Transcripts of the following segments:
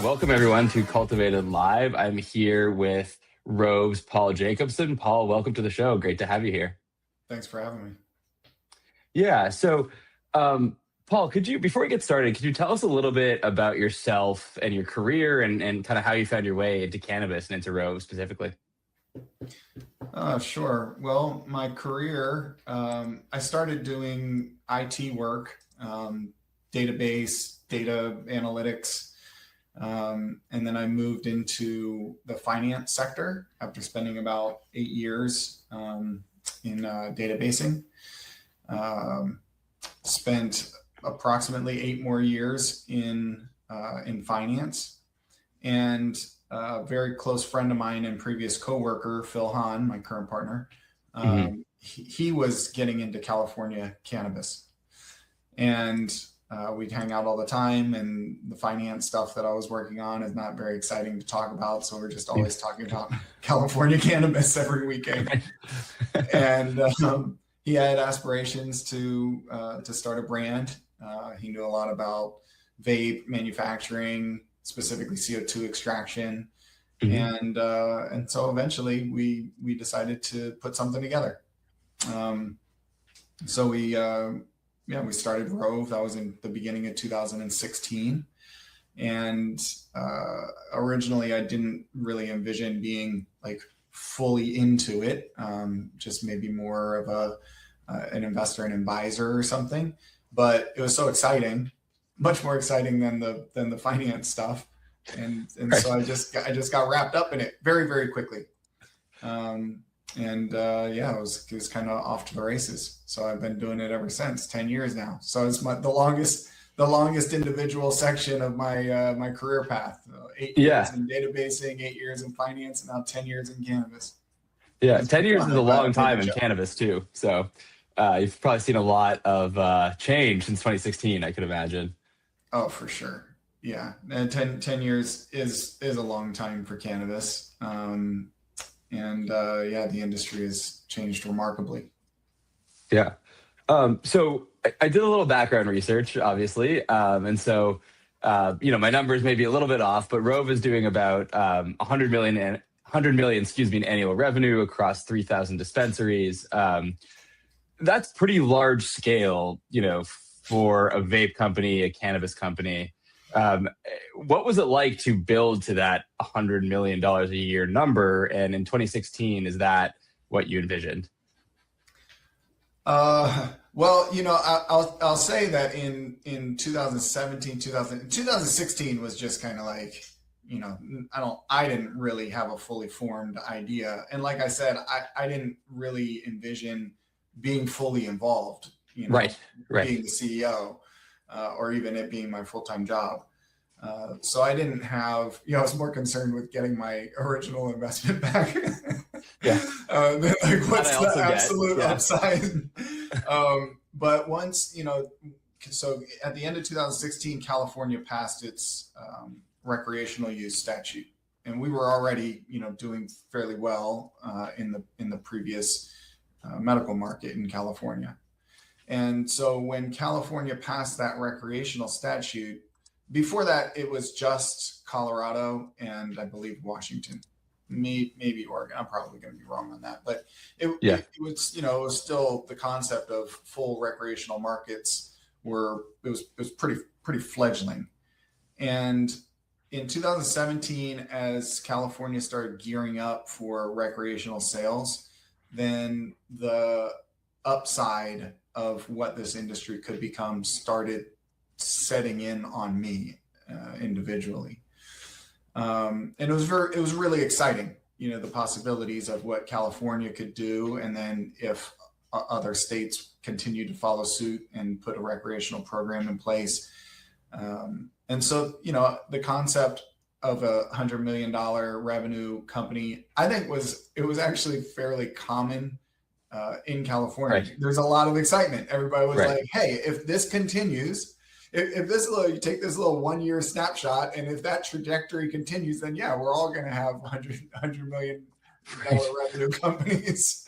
Welcome everyone to Cultivated Live. I'm here with Rove's Paul Jacobson. Paul, welcome to the show. Great to have you here. Thanks for having me. Yeah. So, Paul, before we get started, could you tell us a little bit about yourself and your career and kind of how you found your way into cannabis and into Rove specifically? Sure. Well, my career, I started doing IT work, database, data analytics. And then I moved into the finance sector after spending about 8 years in databasing. Spent approximately 8 more years in finance, and a very close friend of mine and previous coworker, Phil Hahn, my current partner, he was getting into California cannabis, and we'd hang out all the time, and the finance stuff that I was working on is not very exciting to talk about. So we're just always talking about California cannabis every weekend. And he had aspirations to start a brand. He knew a lot about vape manufacturing, specifically CO2 extraction. And so eventually we decided to put something together. So we started Rove. That was in the beginning of 2016. And originally I didn't really envision being like fully into it, just maybe more of an investor and advisor or something. But it was so exciting, much more exciting than the finance stuff. And so I just got wrapped up in it very, very quickly. It was kind of off to the races. So I've been doing it ever since, 10 years now. So it's the longest individual section of my career path. 8 years in databasing, 8 years in finance, and now 10 years in cannabis. Yeah, 10 years is a long time in cannabis too. So you've probably seen a lot of change since 2016, I could imagine. Oh, for sure. Yeah, and 10 years is a long time for cannabis. The industry has changed remarkably. Yeah. So I did a little background research, obviously. My numbers may be a little bit off, but Rove is doing about 100 million in annual revenue across 3,000 dispensaries. That's pretty large scale, for a vape company, a cannabis company. What was it like to build to that $100 million a year number? And in 2016, is that what you envisioned? I'll say that in 2017, 2016 was just kind of like, I didn't really have a fully formed idea. And like I said, I didn't really envision being fully involved, right. Being the CEO. Or even it being my full-time job. So I didn't have, I was more concerned with getting my original investment back. Yeah. What's the absolute upside? But once, so at the end of 2016, California passed its recreational use statute. And we were already, doing fairly well in the previous medical market in California. And so when California passed that recreational statute, before that, it was just Colorado and I believe Washington, maybe Oregon. I'm probably going to be wrong on that, but it was, it was still the concept of full recreational markets it was pretty fledgling. And in 2017, as California started gearing up for recreational sales, then the upside of what this industry could become started setting in on me individually. And it was really exciting, the possibilities of what California could do. And then if other states continue to follow suit and put a recreational program in place. And so, the concept of a $100 million revenue company, I think it was actually fairly common in California. Right. There's a lot of excitement. Everybody was like, hey, if this continues, you take this little 1 year snapshot, and if that trajectory continues, then we're all going to have $100 million revenue companies.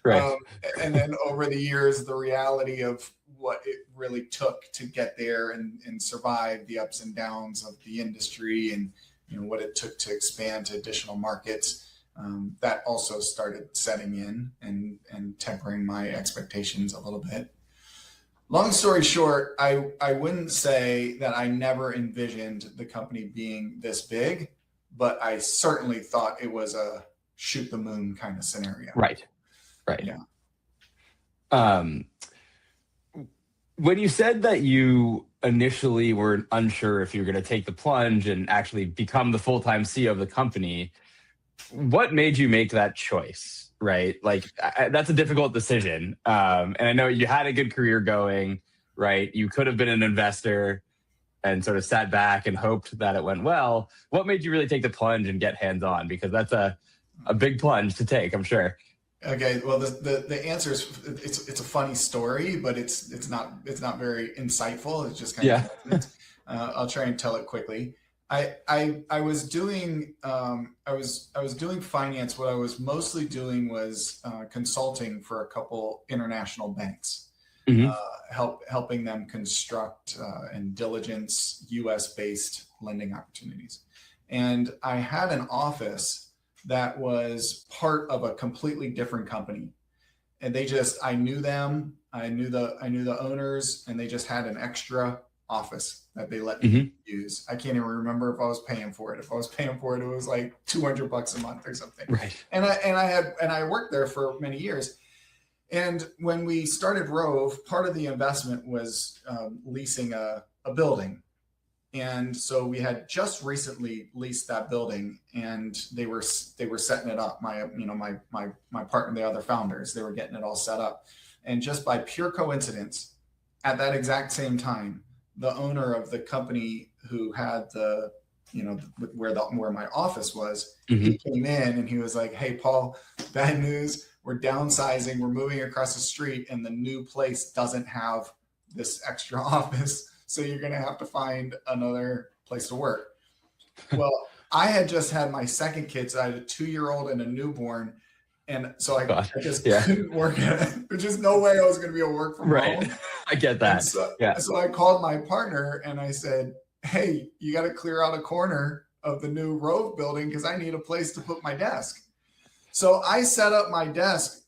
Right. And then over the years, the reality of what it really took to get there and survive the ups and downs of the industry and what it took to expand to additional markets, that also started setting in and tempering my expectations a little bit. Long story short, I wouldn't say that I never envisioned the company being this big, but I certainly thought it was a shoot the moon kind of scenario. Right. Yeah. When you said that you initially were unsure if you were going to take the plunge and actually become the full-time CEO of the company, what made you make that choice, right? Like, that's a difficult decision. And I know you had a good career going, right? You could have been an investor and sort of sat back and hoped that it went well. What made you really take the plunge and get hands-on? Because that's a big plunge to take, I'm sure. Okay, well, the answer is it's a funny story, but it's not very insightful. It's just kind of I'll try and tell it quickly. I was doing finance. What I was mostly doing was consulting for a couple international banks, helping them construct and diligence U.S. based lending opportunities. And I had an office that was part of a completely different company, and I knew them. I knew the owners, and they just had an extra office that they let me use. I can't even remember if I was paying for it. If I was paying for it, it was like $200 a month or something. Right. And I worked there for many years. And when we started Rove, part of the investment was leasing a building. And so we had just recently leased that building, and they were setting it up. My partner, the other founders, they were getting it all set up. And just by pure coincidence, at that exact same time, the owner of the company who had where my office was, he came in and he was like, "Hey, Paul, bad news. We're downsizing. We're moving across the street, and the new place doesn't have this extra office. So you're going to have to find another place to work." Well, I had just had my second kid. So I had a 2-year-old and a newborn. And so I just couldn't work at it. There's just no way I was going to be able to work from home. I get that. So I called my partner and I said, "Hey, you got to clear out a corner of the new Rove building because I need a place to put my desk." So I set up my desk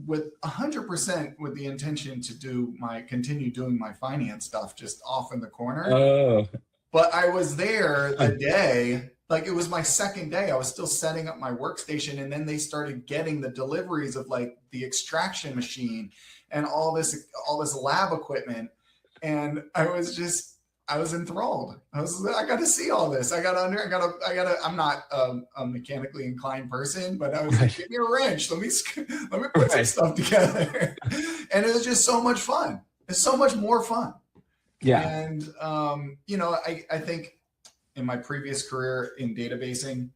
with 100% with the intention to continue doing my finance stuff just off in the corner. Oh. But I was there the day, like it was my second day. I was still setting up my workstation, and then they started getting the deliveries of like the extraction machine and all this lab equipment. And I was enthralled. I got to see all this. I'm not a mechanically inclined person, but I was like, "Give me a wrench. Let me put some stuff together." And it was just so much fun. It's so much more fun. Yeah. And, I think in my previous career in databasing,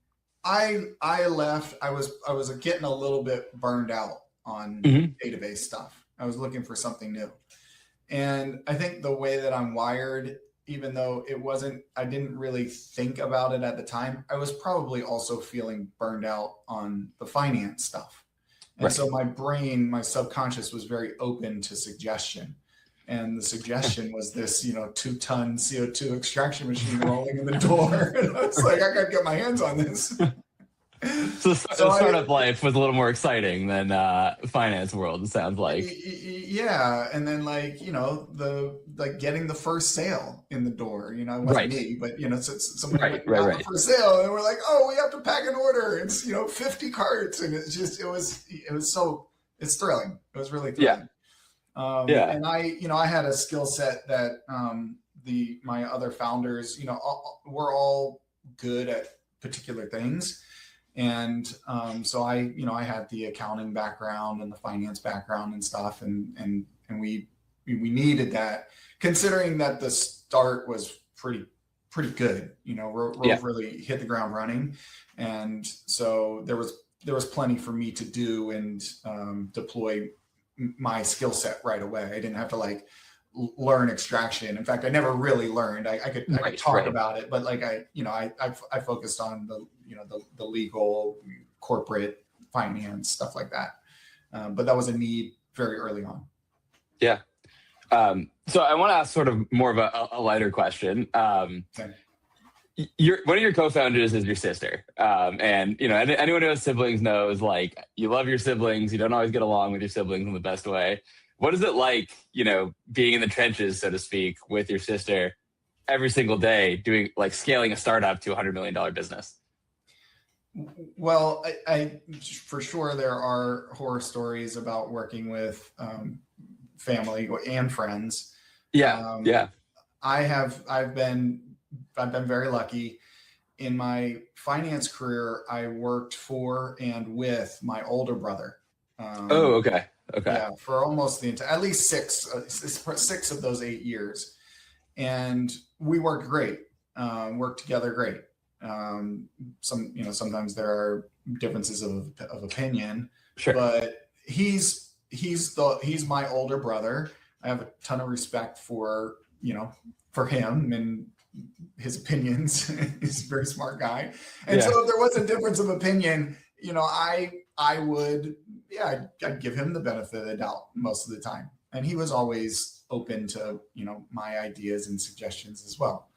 I left, I was getting a little bit burned out on database stuff. I was looking for something new. And I think the way that I'm wired, even though I didn't really think about it at the time, I was probably also feeling burned out on the finance stuff. And so my brain, my subconscious was very open to suggestion. And the suggestion was this, 2-ton CO2 extraction machine rolling in the door. And I was like, I got to get my hands on this. So startup life was a little more exciting than finance world, it sounds like. Yeah. And then getting the first sale in the door, it wasn't me, but somebody got the first sale, and we're like, "Oh, we have to pack an order. It's 50 carts." And it's thrilling. It was really thrilling. And I had a skill set that my other founders, we're all good at particular things. And so I had the accounting background and the finance background and stuff. And we needed that, considering that the start was pretty good. Rove really hit the ground running. And so there was plenty for me to do and deploy my skill set right away. I didn't have to learn extraction. In fact, I never really learned. I could talk about it, but I focused on the legal, corporate, finance, stuff like that. But that was a need very early on. Yeah. So I want to ask sort of more of a lighter question. one of your co-founders is your sister, and anyone who has siblings knows, like, you love your siblings. You don't always get along with your siblings in the best way. What is it like, being in the trenches, so to speak, with your sister every single day, doing, like, scaling a startup to $100 million business? Well, I for sure there are horror stories about working with family and friends. Yeah. I've been very lucky. In my finance career, I worked for and with my older brother. Oh, okay. Yeah, for almost at least six of those 8 years, and we worked great. Worked together great. Sometimes there are differences of opinion, Sure. but he's my older brother. I have a ton of respect for him and his opinions. He's a very smart guy. And so if there was a difference of opinion, I would, I'd give him the benefit of the doubt most of the time. And he was always open to, my ideas and suggestions as well.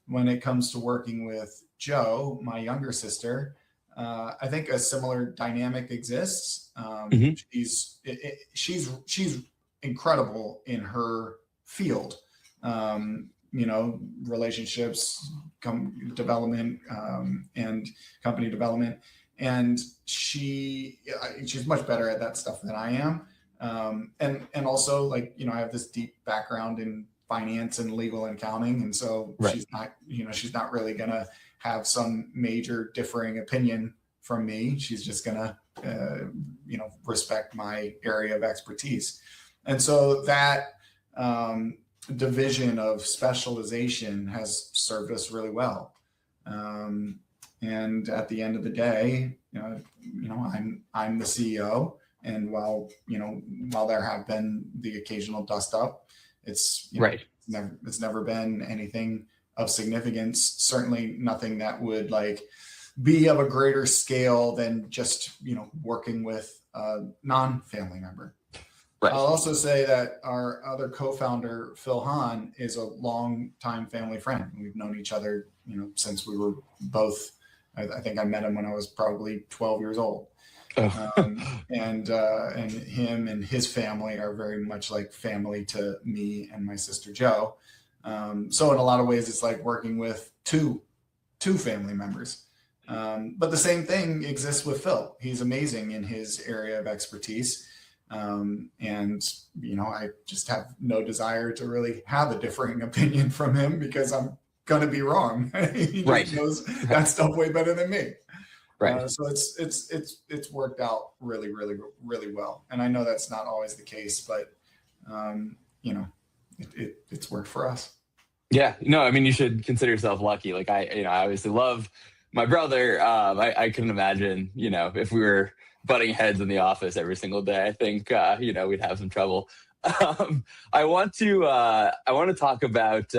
When it comes to working with Jo, my younger sister, I think a similar dynamic exists. She's incredible in her field. Relationships, development, and company development. And she's much better at that stuff than I am. And also, like, I have this deep background in finance and legal and accounting. And so she's not really going to have some major differing opinion from me. She's just going to, respect my area of expertise. And so that, division of specialization has served us really well. And at the end of the day, I'm the CEO, and while there have been the occasional dust up, it's never been anything of significance. Certainly nothing that would be of a greater scale than just working with a non-family member. Right. I'll also say that our other co-founder, Phil Hahn, is a long-time family friend. We've known each other, since we were both. I think I met him when I was probably 12 years old. And him and his family are very much like family to me and my sister Jo. So in a lot of ways, it's like working with two family members. But the same thing exists with Phil. He's amazing in his area of expertise. And I just have no desire to really have a differing opinion from him, because I'm going to be wrong. He knows that stuff way better than me. Right. So it's worked out really, really, really well. And I know that's not always the case, but it's worked for us. Yeah. No, I mean, you should consider yourself lucky. Like, I obviously love my brother. I couldn't imagine, if we were butting heads in the office every single day, I think, we'd have some trouble. I want to talk about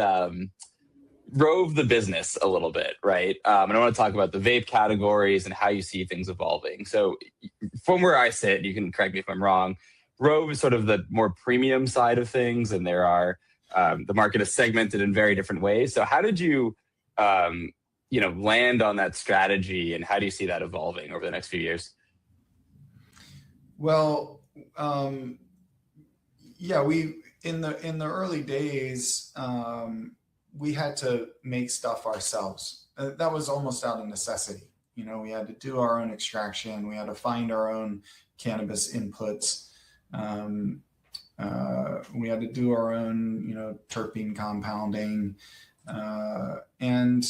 Rove, the business, a little bit, right? And I want to talk about the vape categories and how you see things evolving. So from where I sit, you can correct me if I'm wrong, Rove is sort of the more premium side of things, and there are the market is segmented in very different ways. So how did you land on that strategy, and how do you see that evolving over the next few years? Well, we in the early days, we had to make stuff ourselves. That was almost out of necessity. We had to do our own extraction. We had to find our own cannabis inputs. We had to do our own, terpene compounding, and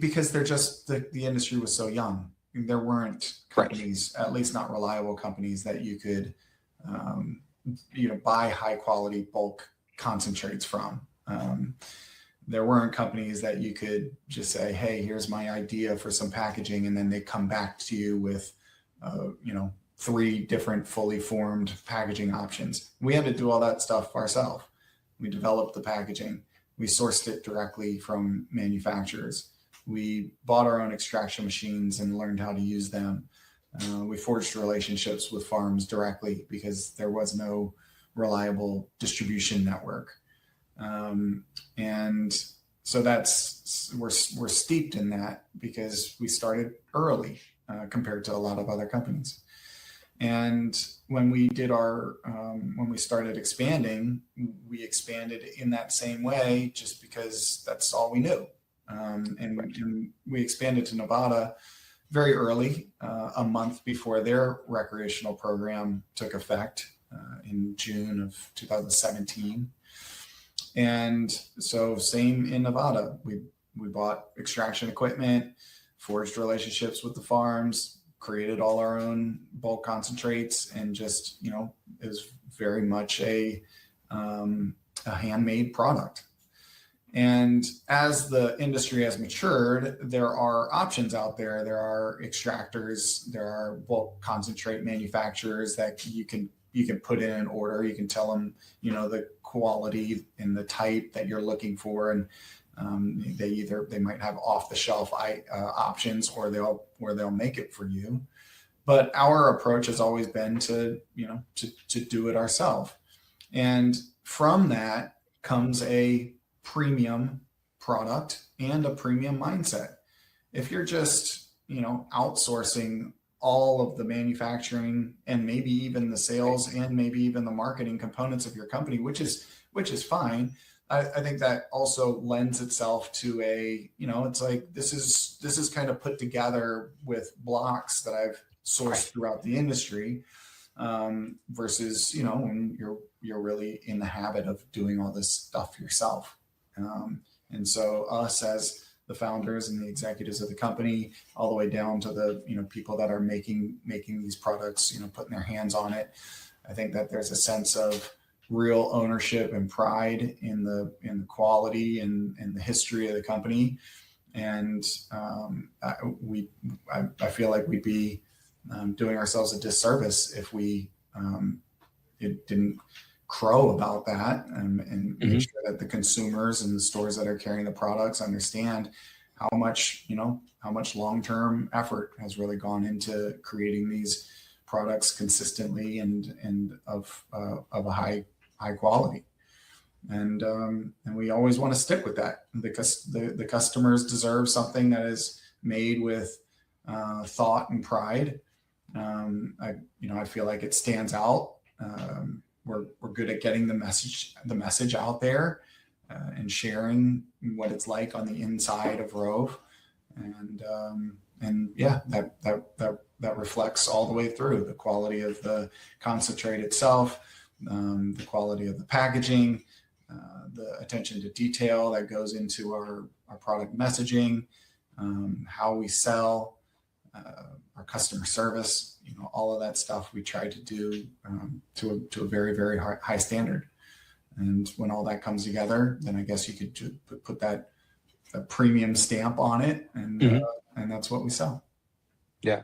because the industry was so young. There weren't companies, at least not reliable companies, that you could, buy high quality bulk concentrates from. There weren't companies that you could just say, hey, here's my idea for some packaging, and then they come back to you with, 3 different fully formed packaging options. We had to do all that stuff ourselves. We developed the packaging. We sourced it directly from manufacturers. We bought our own extraction machines and learned how to use them. We forged relationships with farms directly because there was no reliable distribution network. And So we're steeped in that because we started early compared to a lot of other companies. And when we did when we started expanding, we expanded in that same way just because that's all we knew. And we expanded to Nevada very early, a month before their recreational program took effect in June of 2017. And so same in Nevada, we bought extraction equipment, forged relationships with the farms, created all our own bulk concentrates, and just, it was very much a handmade product. And as the industry has matured, there are options out there. There are extractors, there are bulk concentrate manufacturers that you can put in an order. You can tell them, the quality and the type that you're looking for, and they might have off the shelf options, or they'll make it for you. But our approach has always been to do it ourselves, and from that comes a premium product and a premium mindset. If you're just outsourcing all of the manufacturing and maybe even the sales and maybe even the marketing components of your company, which is fine, I think that also lends itself to it's like this is kind of put together with blocks that I've sourced throughout the industry, versus when you're really in the habit of doing all this stuff yourself. And so us as the founders and the executives of the company, all the way down to the people that are making these products, putting their hands on it, I think that there's a sense of real ownership and pride in the quality and the history of the company. And I feel like we'd be doing ourselves a disservice if we didn't crow about that, and make sure that the consumers and the stores that are carrying the products understand how much long-term effort has really gone into creating these products consistently and of a high quality. And we always want to stick with that, because the customers deserve something that is made with thought and pride. I feel like it stands out. We're good at getting the message out there, and sharing what it's like on the inside of Rove, and yeah, that reflects all the way through the quality of the concentrate itself, the quality of the packaging, the attention to detail that goes into our product messaging, how we sell, our customer service, all of that stuff we try to do to a very, very high standard. And when all that comes together, then I guess you could put that premium stamp on it, and that's what we sell. Yeah.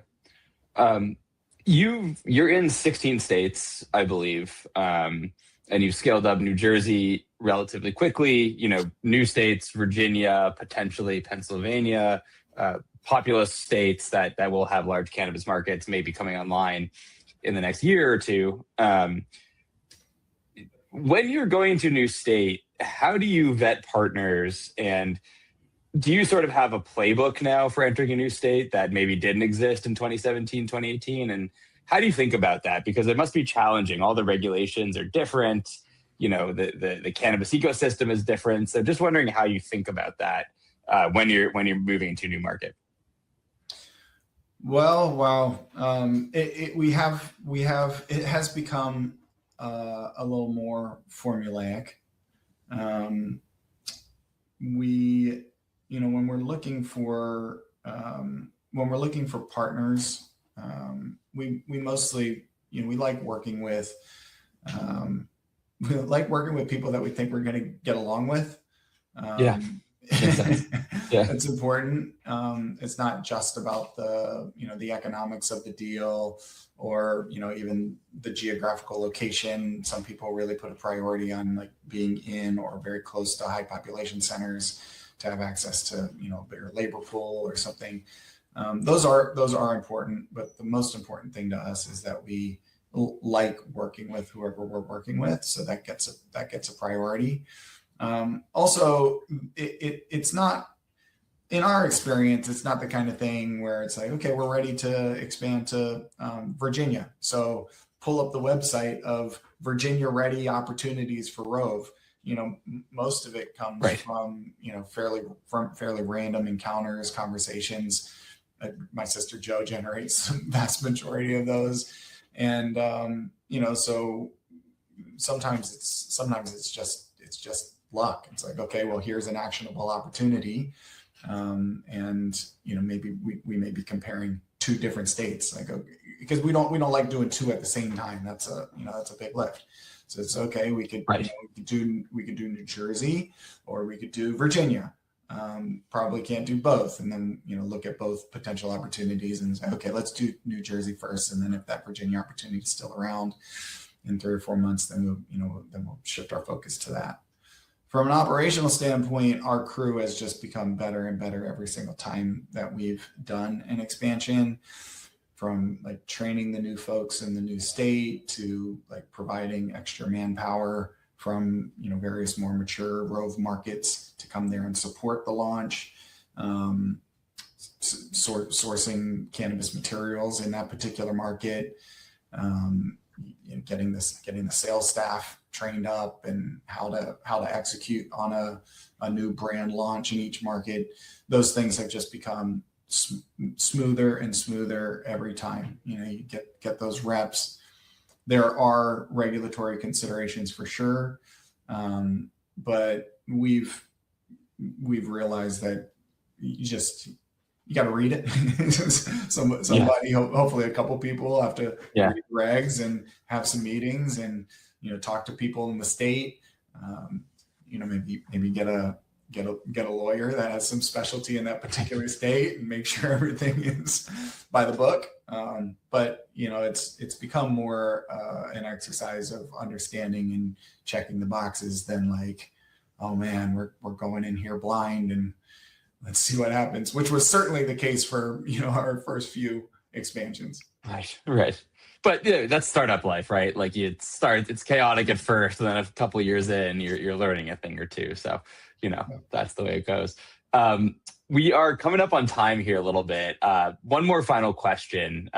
You're in 16 states, I believe, and you've scaled up New Jersey relatively quickly. New states, Virginia, potentially Pennsylvania, populous states that will have large cannabis markets, maybe coming online in the next year or two. When you're going to a new state, how do you vet partners, and do you sort of have a playbook now for entering a new state that maybe didn't exist in 2017, 2018? And how do you think about that? Because it must be challenging. All the regulations are different. The cannabis ecosystem is different. So just wondering how you think about that when you're moving into a new market. Well, it has become a little more formulaic. When we're looking for partners, we mostly, we like working with people that we think we're going to get along with. Yeah. It's important. It's not just about the economics of the deal, or even the geographical location. Some people really put a priority on like being in or very close to high population centers to have access to a bigger labor pool or something. Those are important, but the most important thing to us is that we like working with whoever we're working with, so that gets a priority. Also, it's not, in our experience, it's not the kind of thing where it's like, okay, we're ready to expand to Virginia. So pull up the website of Virginia ready opportunities for Rove. Most of it comes from, fairly random encounters, conversations. My sister Jo generates the vast majority of those. And, so sometimes it's just luck. It's like, okay, well, here's an actionable opportunity. And maybe we may be comparing two different states, like, because we don't like doing two at the same time. That's a big lift. So it's okay. We could do New Jersey, or we could do Virginia. Probably can't do both, and then look at both potential opportunities and say, okay, let's do New Jersey first, and then if that Virginia opportunity is still around in 3 or 4 months, then we'll shift our focus to that. From an operational standpoint, our crew has just become better and better every single time that we've done an expansion, from like training the new folks in the new state to like providing extra manpower from various more mature Rove markets to come there and support the launch, sourcing cannabis materials in that particular market, getting the sales staff trained up and how to execute on a new brand launch in each market. Those things have just become smoother and smoother every time. You get those reps. There are regulatory considerations for sure, but we've realized that you got to read it. Somebody, hopefully a couple people have to read regs and have some meetings and talk to people in the state. Maybe get a lawyer that has some specialty in that particular state and make sure everything is by the book. But it's become more an exercise of understanding and checking the boxes than like, oh man, we're going in here blind and let's see what happens, which was certainly the case for our first few expansions. Right. But that's startup life, right? Like it's chaotic at first, and then a couple of years in, you're learning a thing or two. So that's the way it goes. We are coming up on time here a little bit. One more final question.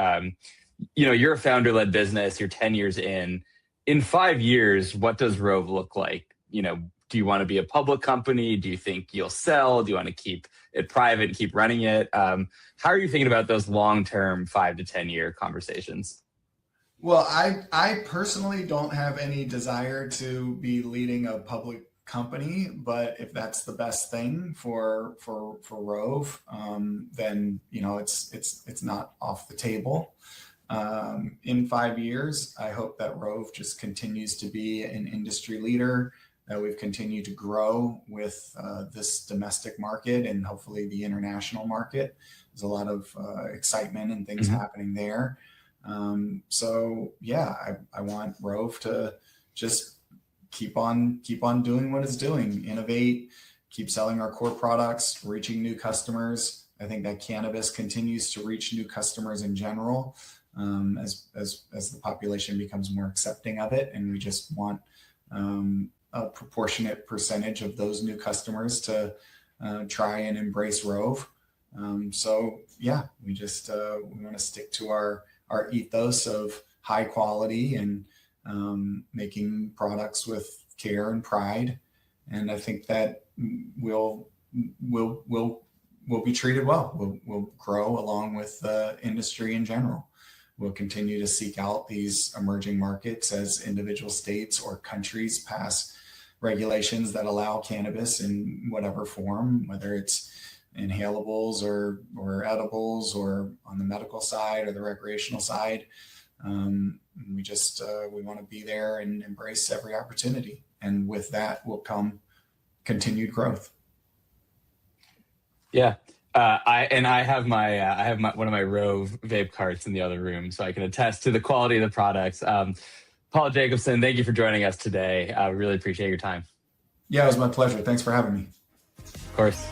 You're a founder-led business. You're 10 years in. In 5 years, what does Rove look like? Do you want to be a public company? Do you think you'll sell? Do you want to keep it private and keep running it? How are you thinking about those long-term 5 to 10 year conversations? Well, I personally don't have any desire to be leading a public company, but if that's the best thing for Rove, then it's not off the table. In 5 years, I hope that Rove just continues to be an industry leader, that we've continued to grow with this domestic market and hopefully the international market. There's a lot of excitement and things happening there. So yeah, I want Rove to just keep on doing what it's doing, innovate, keep selling our core products, reaching new customers. I think that cannabis continues to reach new customers in general, as the population becomes more accepting of it, and we just want a proportionate percentage of those new customers to try and embrace Rove. So yeah, we want to stick to our ethos of high quality and making products with care and pride. And I think that we'll be treated well. We'll grow along with the industry in general. We'll continue to seek out these emerging markets as individual states or countries pass regulations that allow cannabis in whatever form, whether it's inhalables or edibles or on the medical side or the recreational side. We want to be there and embrace every opportunity. And with that will come continued growth. Yeah. I have one of my Rove vape carts in the other room, so I can attest to the quality of the products. Paul Jacobson, thank you for joining us today. I really appreciate your time. Yeah, it was my pleasure. Thanks for having me. Of course.